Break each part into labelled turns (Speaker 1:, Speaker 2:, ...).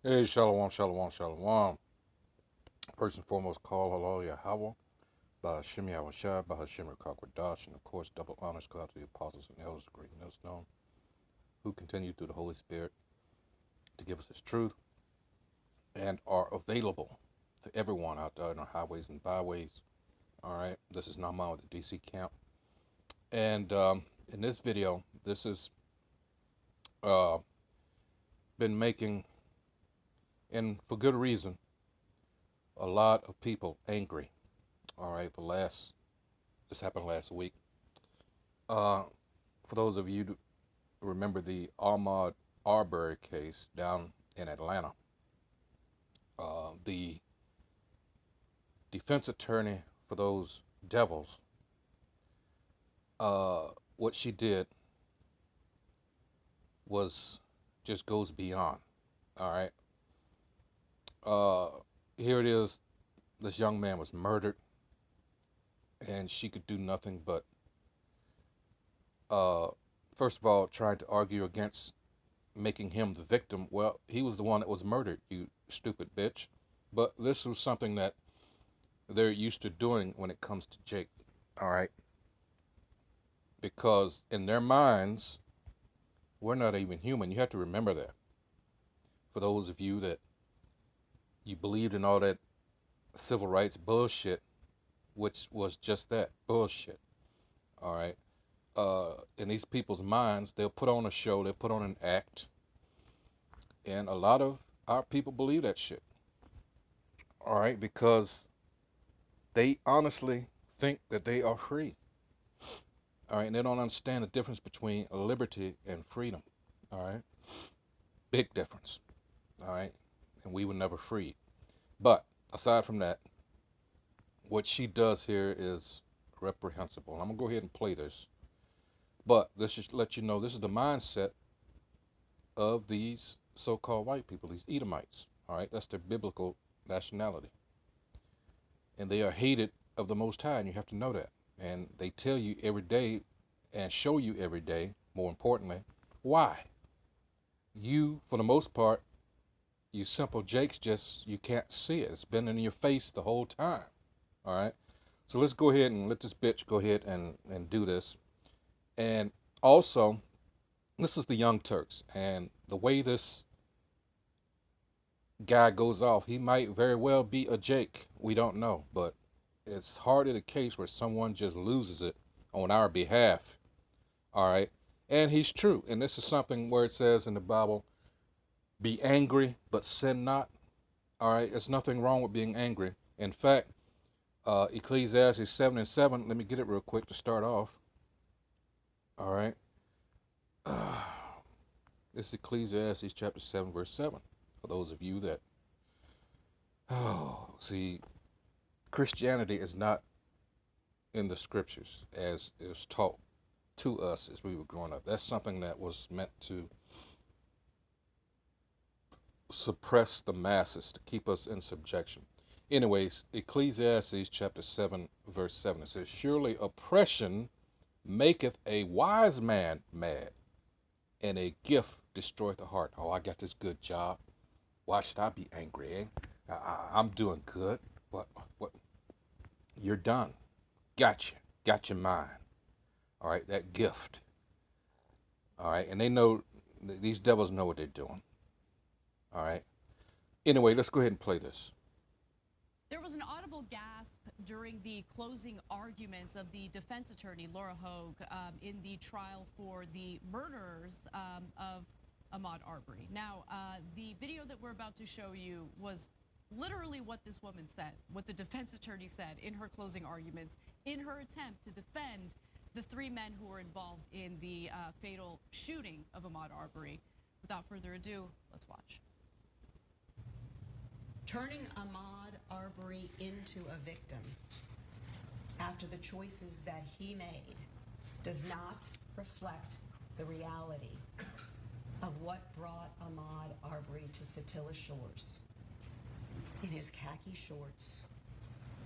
Speaker 1: Hey, shalom, shalom, shalom. First and foremost, call hello Yahweh, Bahashim Yahushua, Bahashim Rakakwadash, and of course, double honors go out to the apostles and elders, great and known, who continue through the Holy Spirit to give us His truth and are available to everyone out there in our highways and byways. All right, this is Naaman with the DC camp, and in this video, this has uh, been making, and for good reason, a lot of people angry. All right, this happened last week. Uh, for those of you who remember the Ahmaud Arbery case down in Atlanta, the defense attorney for those devils, what she did was just goes beyond. All right. Here it is. This young man was murdered, and she could do nothing but, uh, first of all, trying to argue against making him the victim. Well, he was the one that was murdered, you stupid bitch. But this was something that they're used to doing when it comes to Jake. All right. Because in their minds, we're not even human. You have to remember that. For those of you that you believed in all that civil rights bullshit, which was just that bullshit. All right. In these people's minds, they'll put on a show, they'll put on an act, and a lot of our people believe that shit. All right, because they honestly think that they are free. All right, and they don't understand the difference between liberty and freedom. All right, big difference. All right, and we were never free. But aside from that, what she does here is reprehensible. I'm gonna go ahead and play this, but this just let you know this is the mindset of these so-called white people, these Edomites. All right, that's their biblical nationality, and they are hated of the Most High, and you have to know that. And they tell you every day, and show you every day. More importantly, why you, for the most part, you simple Jakes, just you can't see it. It's been in your face the whole time. All right. So let's go ahead and let this bitch go ahead and do this. And also, this is the Young Turks, and the way this guy goes off, he might very well be a Jake. We don't know, but it's hardly the case where someone just loses it on our behalf. All right. And he's true. And this is something where it says in the Bible, be angry, but sin not. All right. There's nothing wrong with being angry. In fact, Ecclesiastes 7 and 7, let me get it real quick to start off. All right. This is Ecclesiastes chapter 7, verse 7. For those of you that, see, Christianity is not in the scriptures as it was taught to us as we were growing up. That's something that was meant to suppress the masses, to keep us in subjection. Anyways, Ecclesiastes chapter 7, verse 7, it says, surely oppression maketh a wise man mad, and a gift destroyeth the heart. Oh, I got this good job. Why should I be angry, eh? I'm doing good. What? You're done. Gotcha. Got your mind. All right, that gift. All right, and they know, these devils know what they're doing. All right. Anyway, let's go ahead and play this.
Speaker 2: There was an audible gasp during the closing arguments of the defense attorney, Laura Hogue, in the trial for the murderers of Ahmaud Arbery. Now, the video that we're about to show you was literally what this woman said, what the defense attorney said in her closing arguments, in her attempt to defend the three men who were involved in the fatal shooting of Ahmaud Arbery. Without further ado, let's watch.
Speaker 3: Turning Ahmaud Arbery into a victim after the choices that he made does not reflect the reality of what brought Ahmaud Arbery to Satilla Shores in his khaki shorts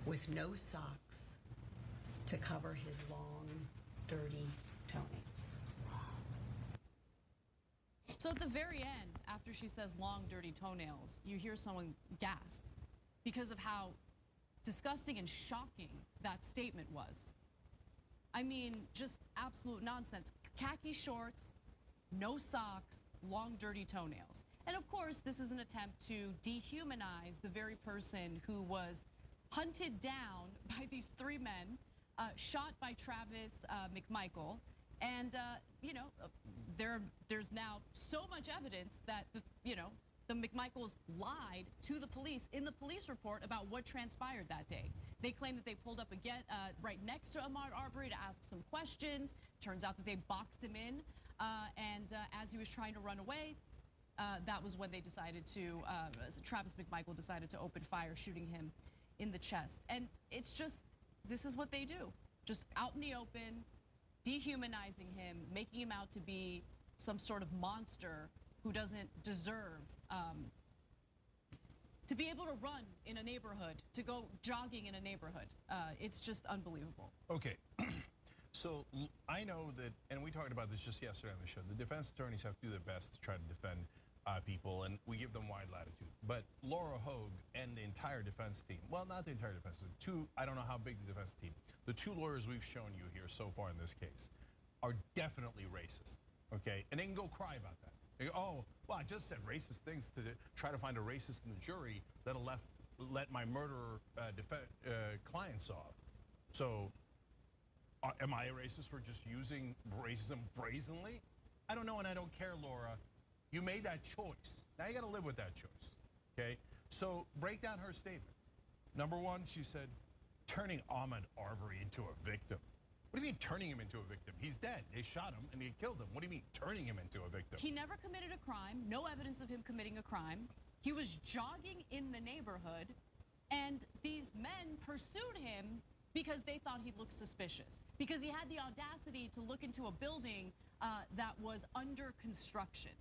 Speaker 3: with no socks to cover his long, dirty toenails.
Speaker 2: So at the very end, after she says long, dirty toenails, you hear someone gasp because of how disgusting and shocking that statement was. I mean, just absolute nonsense. Khaki shorts, no socks, long, dirty toenails. And of course, this is an attempt to dehumanize the very person who was hunted down by these three men, shot by Travis McMichael. And, there's now so much evidence that, the McMichaels lied to the police in the police report about what transpired that day. They claim that they pulled up again right next to Ahmaud Arbery to ask some questions. Turns out that they boxed him in. And as he was trying to run away, that was when they decided to, Travis McMichael decided to open fire, shooting him in the chest. And it's just, this is what they do. Just out in the open, dehumanizing him, making him out to be some sort of monster who doesn't deserve to be able to run in a neighborhood, to go jogging in a neighborhood. It's just unbelievable.
Speaker 4: Okay. So I know that, and we talked about this just yesterday on the show, the defense attorneys have to do their best to try to defend people, and we give them wide latitude. But Laura Hogue and the entire defense team, well, not the entire defense team, I don't know how big the defense team, the two lawyers we've shown you here so far in this case are definitely racist, okay? And they can go cry about that. They go, oh, well, I just said racist things to try to find a racist in the jury that'll let my murderer clients off. So am I a racist for just using racism brazenly? I don't know, and I don't care, Laura. You made that choice. Now you got to live with that choice, okay? So break down her statement. Number one, she said, turning Ahmaud Arbery into a victim. What do you mean turning him into a victim? He's dead. They shot him and they killed him. What do you mean turning him into a victim?
Speaker 2: He never committed a crime, no evidence of him committing a crime. He was jogging in the neighborhood, and these men pursued him because they thought he looked suspicious, because he had the audacity to look into a building that was under construction.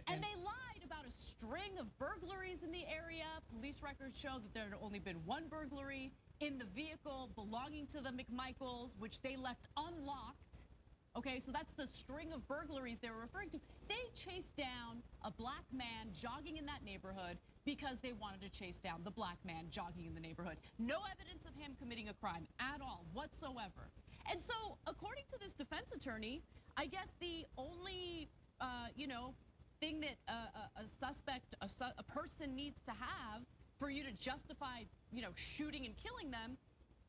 Speaker 2: And they lied about a string of burglaries in the area. Police records show that there had only been one burglary in the vehicle belonging to the McMichaels, which they left unlocked. Okay, so that's the string of burglaries they were referring to. They chased down a black man jogging in that neighborhood because they wanted to chase down the black man jogging in the neighborhood. No evidence of him committing a crime at all, whatsoever. And so, according to this defense attorney, I guess the only, thing that a person needs to have for you to justify, shooting and killing them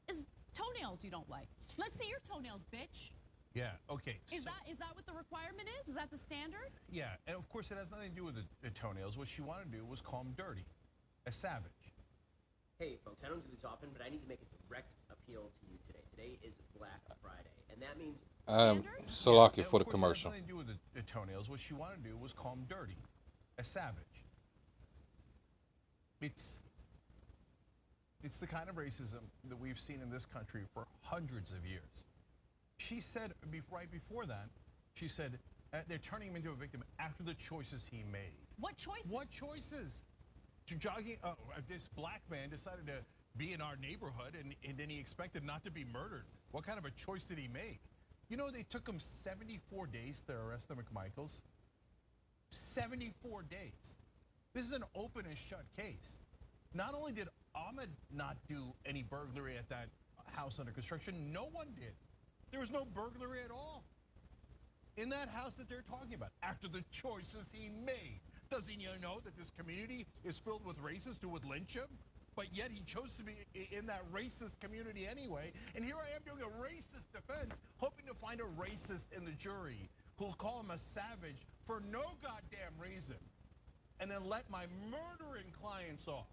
Speaker 2: is toenails you don't like. Let's see your toenails, bitch.
Speaker 4: Yeah, okay.
Speaker 2: Is that what the requirement is? Is that the standard?
Speaker 4: Yeah, and of course it has nothing to do with the toenails. What she wanted to do was call him dirty, a savage.
Speaker 5: Hey folks, I don't do this often, but I need to make a direct appeal to you today. Today is Black Friday, and that means
Speaker 1: Salaki
Speaker 4: And
Speaker 1: for the
Speaker 4: of course,
Speaker 1: commercial.
Speaker 4: it has nothing to do with the toenails. What she wanted to do was call him dirty, a savage. It's the kind of racism that we've seen in this country for hundreds of years. She said right before that, she said they're turning him into a victim after the choices he made.
Speaker 2: What choices?
Speaker 4: What choices? This black man decided to be in our neighborhood, and then he expected not to be murdered. What kind of a choice did he make? You know, they took him 74 days to arrest the McMichaels. 74 days. This is an open and shut case. Not only did Ahmaud not do any burglary at that house under construction, no one did. There was no burglary at all in that house that they're talking about after the choices he made. Doesn't he know that this community is filled with racists who would lynch him? But yet he chose to be in that racist community anyway. And here I am doing a racist defense, hoping to find a racist in the jury who'll call him a savage for no goddamn reason, and then let my murdering clients off.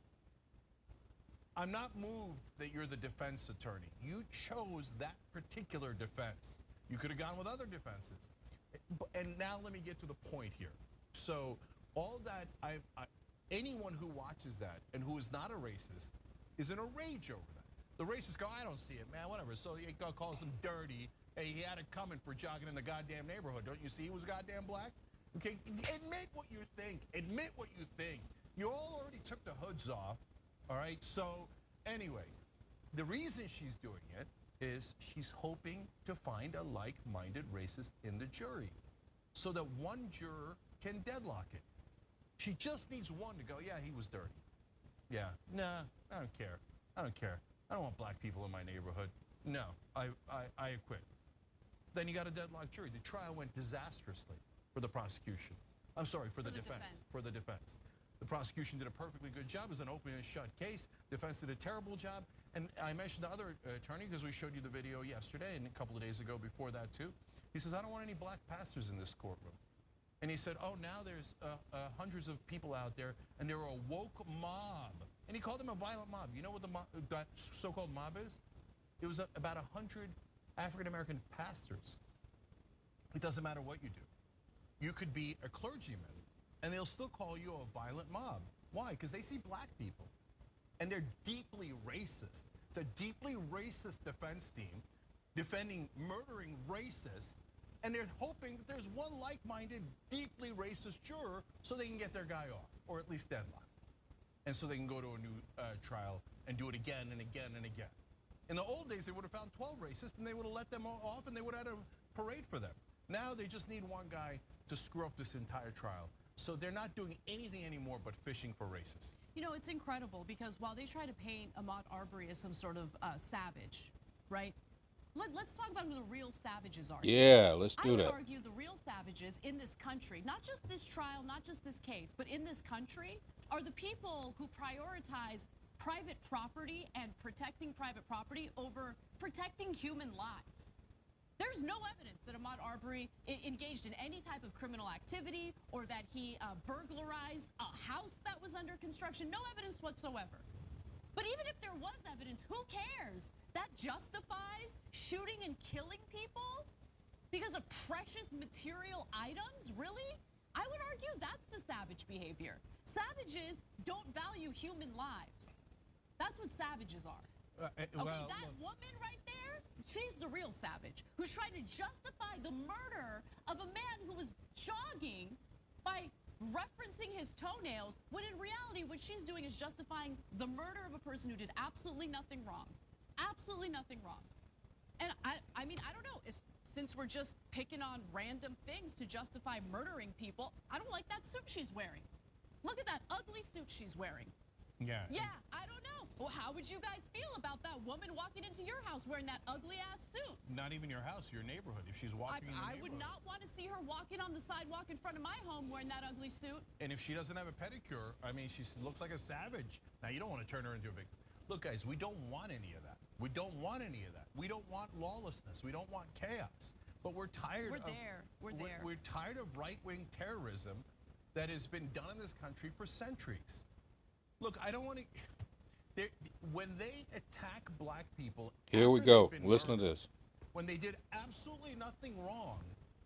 Speaker 4: I'm not moved that you're the defense attorney. You chose that particular defense. You could have gone with other defenses. And now let me get to the point here. So all that, anyone who watches that and who is not a racist is in a rage over that. The racists go, I don't see it, man, whatever. So he calls him dirty. Hey, he had it coming for jogging in the goddamn neighborhood. Don't you see he was goddamn black? Okay, admit what you think. Admit what you think. You all already took the hoods off, all right? So anyway, the reason she's doing it is she's hoping to find a like-minded racist in the jury so that one juror can deadlock it. She just needs one to go, yeah, he was dirty. Yeah, nah, I don't care. I don't care. I don't want black people in my neighborhood. No, I acquit. Then you got a deadlock jury. The trial went disastrously for the prosecution. I'm sorry, for the defense. For the defense. The prosecution did a perfectly good job. It was an open and shut case. Defense did a terrible job. And I mentioned the other attorney because we showed you the video yesterday and a couple of days ago before that too. He says, I don't want any black pastors in this courtroom. And he said, oh, now there's hundreds of people out there and they're a woke mob. And he called them a violent mob. You know what that so-called mob is? It was about 100 African-American pastors. It doesn't matter what you do. You could be a clergyman, and they'll still call you a violent mob. Why? Because they see black people, and they're deeply racist. It's a deeply racist defense team defending murdering racists, and they're hoping that there's one like-minded, deeply racist juror so they can get their guy off, or at least deadlock. And so they can go to a new trial and do it again and again and again. In the old days, they would have found 12 racists, and they would have let them off, and they would have had a parade for them. Now they just need one guy to screw up this entire trial. So they're not doing anything anymore but fishing for racists.
Speaker 2: You know, it's incredible because while they try to paint Ahmaud Arbery as some sort of savage, right? Let's talk about who the real savages are.
Speaker 1: Yeah, let's do
Speaker 2: I would
Speaker 1: that.
Speaker 2: argue the real savages in this country, not just this trial, not just this case, but in this country, are the people who prioritize private property and protecting private property over protecting human lives. There's no evidence that Ahmaud Arbery engaged in any type of criminal activity or that he burglarized a house that was under construction. No evidence whatsoever. But even if there was evidence, who cares? That justifies shooting and killing people because of precious material items? Really? I would argue that's the savage behavior. Savages don't value human lives. That's what savages are. Okay, that woman right there, she's the real savage who's trying to justify the murder of a man who was jogging by referencing his toenails, when in reality what she's doing is justifying the murder of a person who did absolutely nothing wrong. Absolutely nothing wrong. And I mean, I don't know, since we're just picking on random things to justify murdering people, I don't like that suit she's wearing. Look at that ugly suit she's wearing.
Speaker 4: Yeah.
Speaker 2: Yeah, I don't know. Well, how would you guys feel about that woman walking into your house wearing that ugly-ass suit?
Speaker 4: Not even your house, your neighborhood. If she's walking in the
Speaker 2: I
Speaker 4: neighborhood.
Speaker 2: would not want to see her walking on the sidewalk in front of my home wearing that ugly suit.
Speaker 4: And if she doesn't have a pedicure, I mean, she looks like a savage. Now, you don't want to turn her into a victim. Look, guys, we don't want any of that. We don't want any of that. We don't want lawlessness. We don't want chaos. But we're tired of...
Speaker 2: We're there.
Speaker 4: We're tired of right-wing terrorism that has been done in this country for centuries. Look, I don't want to... When they attack black people...
Speaker 1: Here we go. Listen to this.
Speaker 4: When they did absolutely nothing wrong,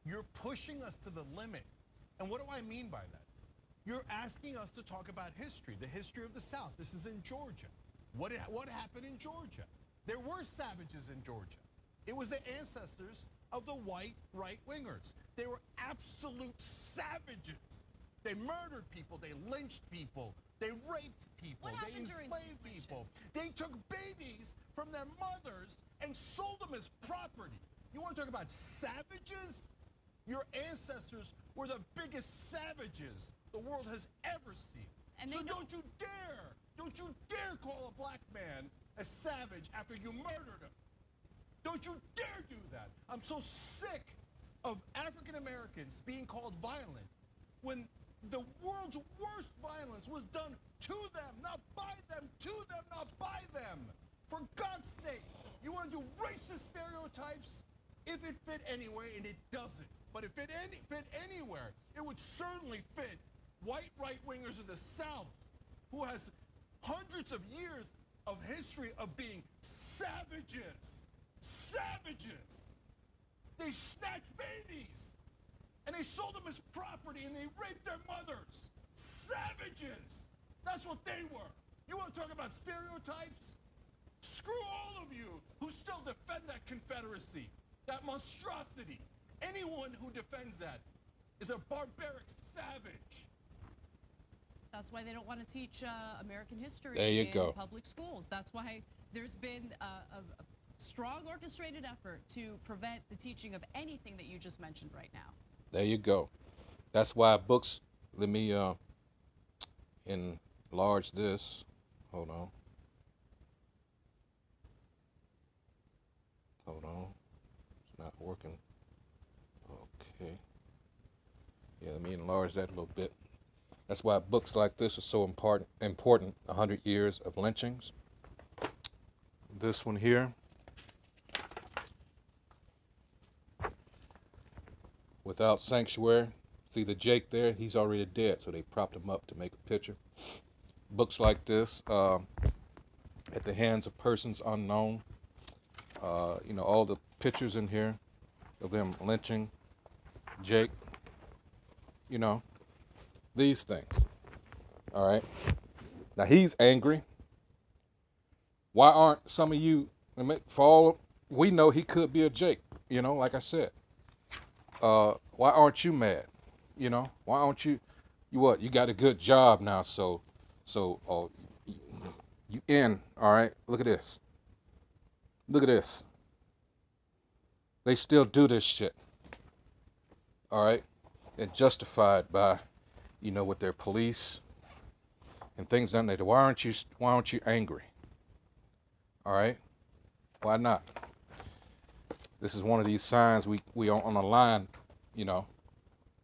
Speaker 4: you're pushing us to the limit. And what do I mean by that? You're asking us to talk about history, the history of the South. This is in Georgia. What happened in Georgia? There were savages in Georgia. It was the ancestors of the white right-wingers. They were absolute savages. They murdered people. They lynched people. They raped people. They enslaved people. They took babies from their mothers and sold them as property. You want to talk about savages? Your ancestors were the biggest savages the world has ever seen. And so don't you dare call a black man a savage after you murdered him. Don't you dare do that. I'm so sick of African Americans being called violent when the world's worst violence was done to them, not by them, to them, not by them. For God's sake, you want to do racist stereotypes? If it fit anywhere, and it doesn't. But if it fit anywhere, it would certainly fit white right-wingers in the South who has hundreds of years of history of being savages. Savages. They snatched babies and they sold them as property and they raped their mothers. Savages. That's what they were. You want to talk about stereotypes? Screw all of you who still defend that Confederacy, that monstrosity. Anyone who defends that is a barbaric savage.
Speaker 2: That's why they don't want to teach American history
Speaker 1: in
Speaker 2: public schools. That's why there's been a strong orchestrated effort to prevent the teaching of anything that you just mentioned right now.
Speaker 1: There you go. That's why books, let me enlarge this. Hold on. Hold on. It's not working. Okay. Yeah, let me enlarge that a little bit. That's why books like this are so important. 100 Years of Lynchings. This one here, Without Sanctuary. See the Jake there? He's already dead, so they propped him up to make a picture. Books like this, At the Hands of Persons Unknown. All the pictures in here of them lynching Jake. These things. All right. Now he's angry. Why aren't some of you, for all we know, he could be a Jake, like I said. Why aren't you mad? Why aren't you, you got a good job now, so you in, all right? Look at this. Look at this. They still do this shit, all right? And justified by, with their police and things done later. Why aren't you angry? All right? Why not? This is one of these signs we on the line,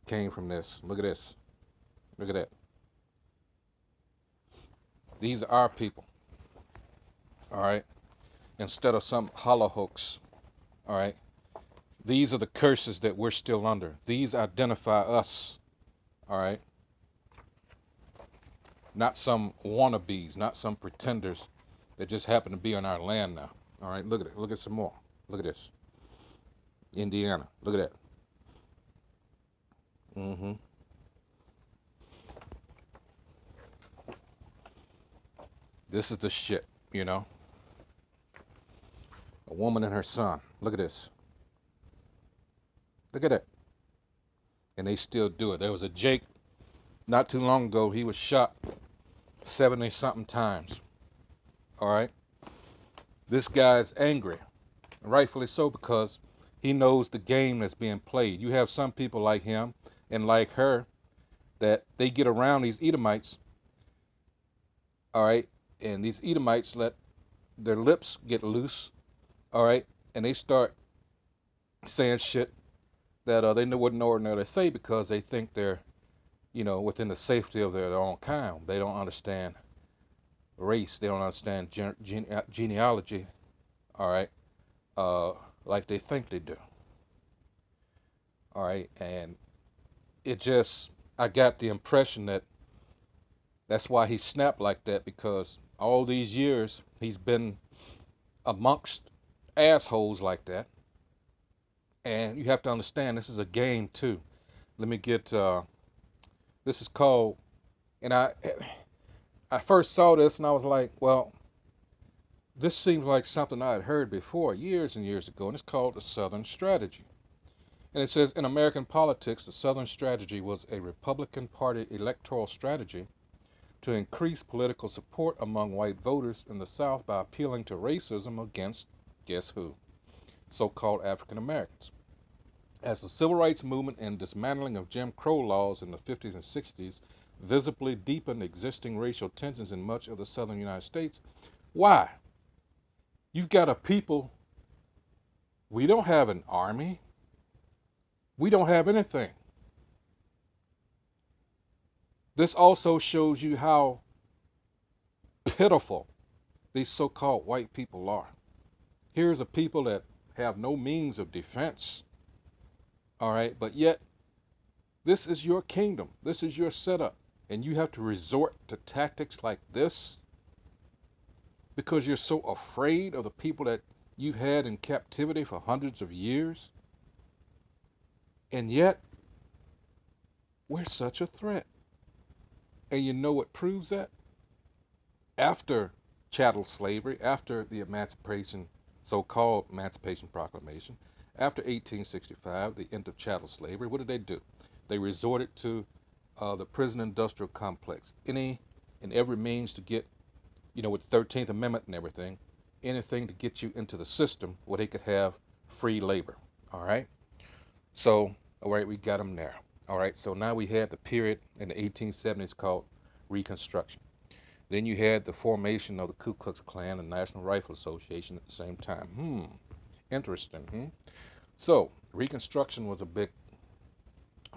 Speaker 1: came from this. Look at this. Look at that. These are our people. All right? Instead of some hollow hoax. All right? These are the curses that we're still under. These identify us. All right? Not some wannabes, not some pretenders that just happen to be on our land now. All right? Look at it. Look at some more. Look at this. Indiana. Look at that. This is the shit, A woman and her son. Look at this. Look at it. And they still do it. There was a Jake not too long ago. He was shot 70-something times. All right? This guy's angry. Rightfully so, because he knows the game that's being played. You have some people like him and like her that they get around these Edomites. All right? And these Edomites let their lips get loose. All right? And they start saying shit that they wouldn't ordinarily say because they think they're, within the safety of their own kind. They don't understand race. They don't understand genealogy, all right, like they think they do. All right, and I got the impression that that's why he snapped like that, because all these years he's been amongst assholes like that. And you have to understand, this is a game too. Let me get, this is called, and I first saw this and I was like, well, this seems like something I had heard before years and years ago, and it's called the Southern Strategy. And it says, in American politics, the Southern Strategy was a Republican Party electoral strategy to increase political support among white voters in the South by appealing to racism against, guess who? So-called African Americans. As the civil rights movement and dismantling of Jim Crow laws in the 50s and 60s visibly deepened existing racial tensions in much of the southern United States. Why? You've got a people, we don't have an army. We don't have anything. This also shows you how pitiful these so-called white people are. Here's a people that have no means of defense. All right, but yet this is your kingdom. This is your setup. And you have to resort to tactics like this because you're so afraid of the people that you've had in captivity for hundreds of years. And yet, we're such a threat. And you know what proves that? After chattel slavery, after the emancipation, so-called Emancipation Proclamation, after 1865, the end of chattel slavery, what did they do? They resorted to the prison industrial complex. Any and every means to get, with the 13th Amendment and everything, anything to get you into the system where they could have free labor. All right? So, all right, we got them there. All right, so now we had the period in the 1870s called Reconstruction. Then you had the formation of the Ku Klux Klan and National Rifle Association at the same time. Interesting. So Reconstruction was a big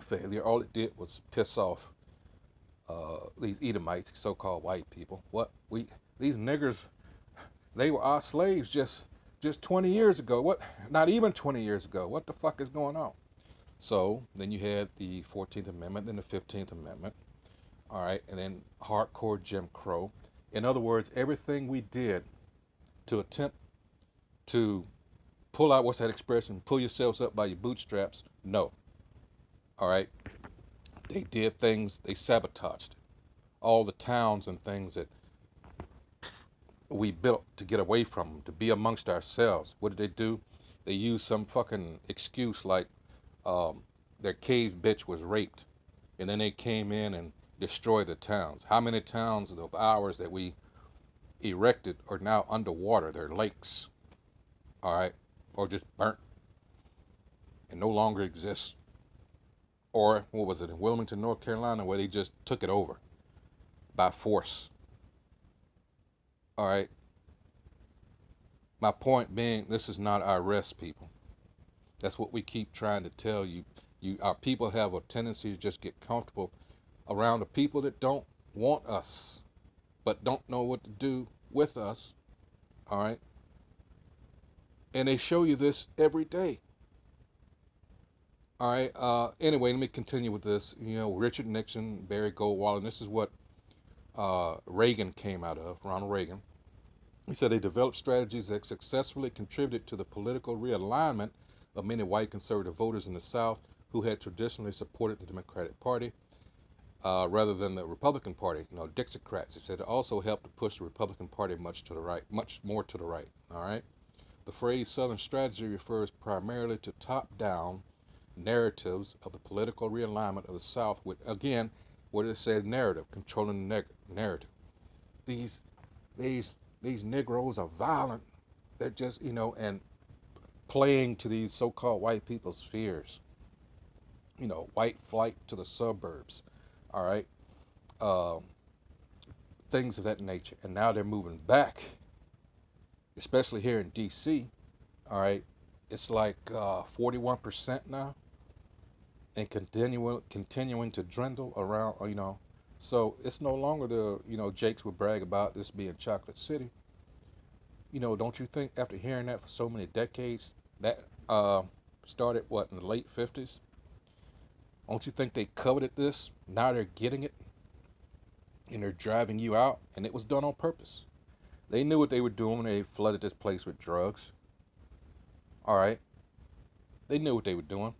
Speaker 1: failure. All it did was piss off these Edomites, so-called white people. These niggers, they were our slaves just 20 years ago. What? Not even 20 years ago. What the fuck is going on? So then you had the 14th Amendment, then the 15th Amendment. All right, and then hardcore Jim Crow. In other words, everything we did to attempt to pull out, what's that expression? Pull yourselves up by your bootstraps. No. All right. They did things, they sabotaged all the towns and things that we built to get away from them, to be amongst ourselves. What did they do? They used some fucking excuse like their cave bitch was raped. And then they came in and destroyed the towns. How many towns of ours that we erected are now underwater? They're lakes. All right. Or just burnt and no longer exist. Or what was it, in Wilmington, North Carolina, where they just took it over by force. All right. My point being, this is not our rest, people. That's what we keep trying to tell you. Our people have a tendency to just get comfortable around the people that don't want us, but don't know what to do with us. All right. And they show you this every day. All right. Anyway, let me continue with this. Richard Nixon, Barry Goldwater, and this is what Reagan came out of, Ronald Reagan. He said they developed strategies that successfully contributed to the political realignment of many white conservative voters in the South who had traditionally supported the Democratic Party rather than the Republican Party, Dixiecrats. He said it also helped to push the Republican Party much more to the right. All right. The phrase Southern strategy refers primarily to top-down narratives of the political realignment of the South, with, again, what it says, narrative, controlling the narrative. These Negroes are violent. They're just, and playing to these so-called white people's fears. White flight to the suburbs. All right. Things of that nature. And now they're moving back, especially here in D.C. All right. It's like 41% now, and continuing to dwindle around, So it's no longer the, Jakes would brag about this being Chocolate City. Don't you think after hearing that for so many decades, that started, in the late 50s? Don't you think they coveted this? Now they're getting it, and they're driving you out, and it was done on purpose. They knew what they were doing when they flooded this place with drugs. All right. They knew what they were doing.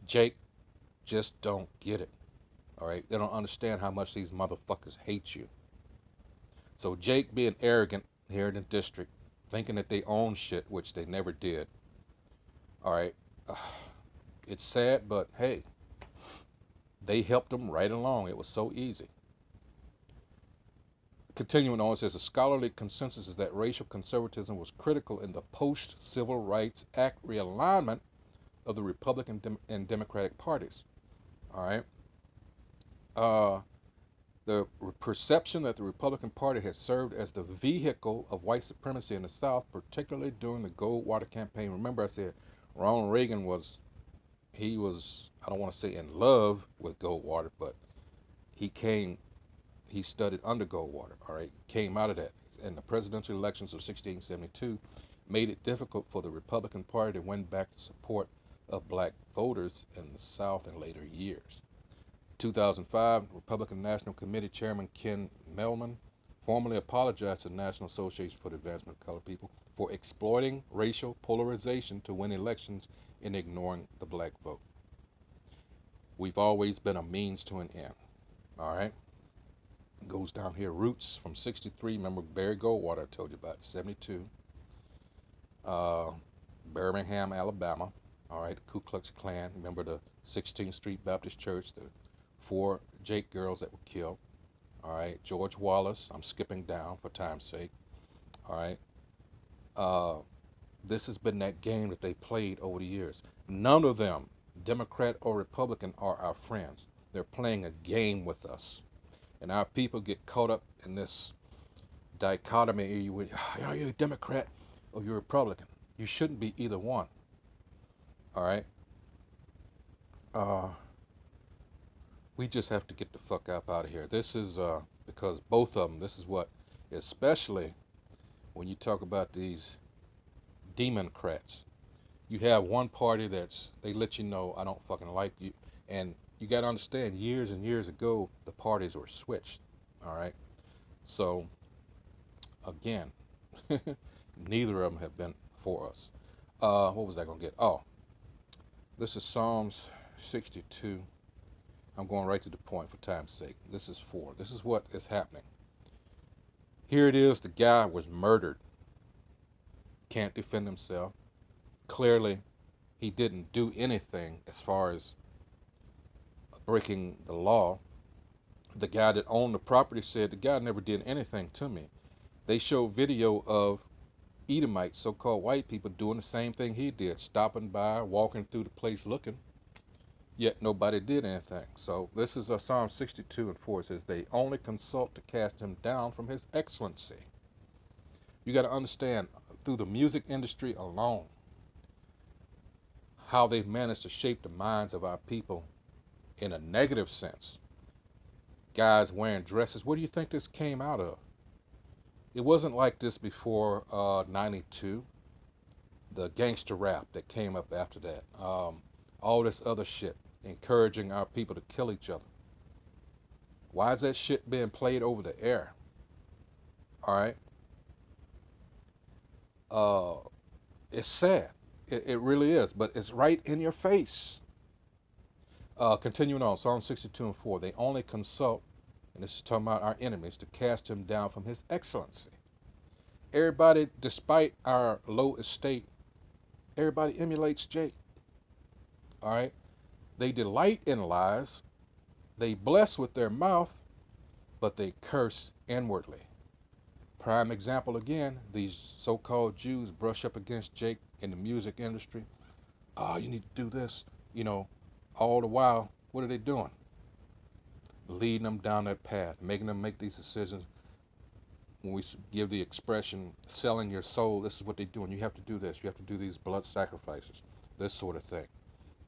Speaker 1: Jake just don't get it. All right. They don't understand how much these motherfuckers hate you. So Jake being arrogant here in the district, thinking that they own shit, which they never did. All right. It's sad, but hey, they helped them right along. It was so easy. Continuing on, it says a scholarly consensus is that racial conservatism was critical in the post-Civil Rights Act realignment of the Republican and Democratic parties. All right. The perception that the Republican Party has served as the vehicle of white supremacy in the South, particularly during the Goldwater campaign. Remember, I said Ronald Reagan was, I don't want to say in love with Goldwater, but he studied under Goldwater, all right, came out of that. And the presidential elections of 1672 made it difficult for the Republican Party to win back the support of black voters in the South in later years. 2005, Republican National Committee Chairman Ken Mehlman formally apologized to the National Association for the Advancement of Colored People for exploiting racial polarization to win elections and ignoring the black vote. We've always been a means to an end, all right? It goes down here, roots from 63, remember Barry Goldwater I told you about, 72, Birmingham, Alabama, all right, the Ku Klux Klan, remember the 16th Street Baptist Church, the 4 Jake girls that were killed, all right, George Wallace, I'm skipping down for time's sake, all right. This has been that game that they played over the years. None of them Democrat or Republican, are our friends. They're playing a game with us. And our people get caught up in this dichotomy. Are you a Democrat or you're a Republican? You shouldn't be either one. All right? We just have to get the fuck up out of here. This is because both of them, this is what, especially when you talk about these Democrats. You have one party they let you know, I don't fucking like you. And you got to understand, years and years ago, the parties were switched. All right? So, again, neither of them have been for us. What was I going to get? Oh, this is Psalms 62. I'm going right to the point for time's sake. This is 4. This is what is happening. Here it is. The guy was murdered. Can't defend himself. Clearly, he didn't do anything as far as breaking the law. The guy that owned the property said, the guy never did anything to me. They showed video of Edomites, so-called white people, doing the same thing he did, stopping by, walking through the place looking, yet nobody did anything. So this is Psalm 62 and 4. It says, they only consult to cast him down from his excellency. You got to understand, through the music industry alone, how they've managed to shape the minds of our people in a negative sense. Guys wearing dresses. Where do you think this came out of? It wasn't like this before 92. The gangster rap that came up after that. All this other shit, encouraging our people to kill each other. Why is that shit being played over the air? All right? It's sad. It really is, but it's right in your face. Continuing on, Psalm 62 and 4. They only consult, and this is talking about our enemies, to cast him down from his excellency. Everybody, despite our low estate, everybody emulates Jake. All right? They delight in lies. They bless with their mouth, but they curse inwardly. Prime example again, these so-called Jews brush up against Jake in the music industry. Oh, you need to do this. You know, all the while, what are they doing? Leading them down that path, making them make these decisions. When we give the expression, selling your soul, this is what they're doing. You have to do this. You have to do these blood sacrifices, this sort of thing.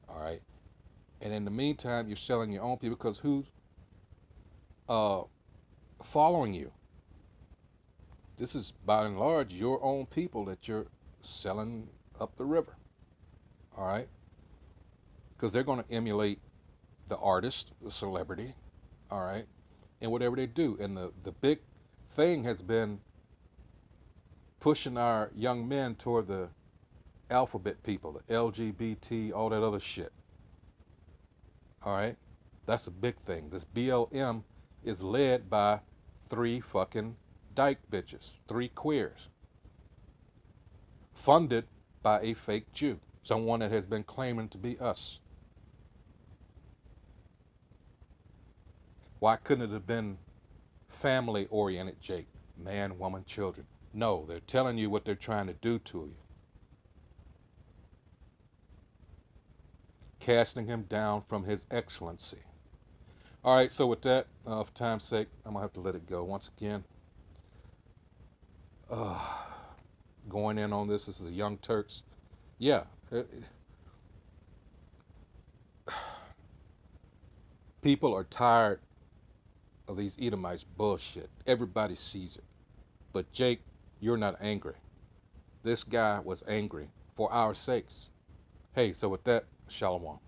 Speaker 1: All right? And in the meantime, you're selling your own people, because who's following you? This is, by and large, your own people that you're selling up the river. All right? Because they're going to emulate the artist, the celebrity, all right, and whatever they do. And the big thing has been pushing our young men toward the alphabet people, the LGBT, all that other shit. All right? That's a big thing. This BLM is led by 3 fucking dyke bitches, 3 queers, funded by a fake Jew, someone that has been claiming to be us. Why couldn't it have been family-oriented, Jake? Man, woman, children. No, they're telling you what they're trying to do to you. Casting him down from his excellency. All right, so with that, for time's sake, I'm going to have to let it go. Once again, going in on this is the Young Turks. Yeah. People are tired of these Edomites bullshit. Everybody sees it. But Jake, you're not angry. This guy was angry for our sakes. Hey, so with that, Shalom.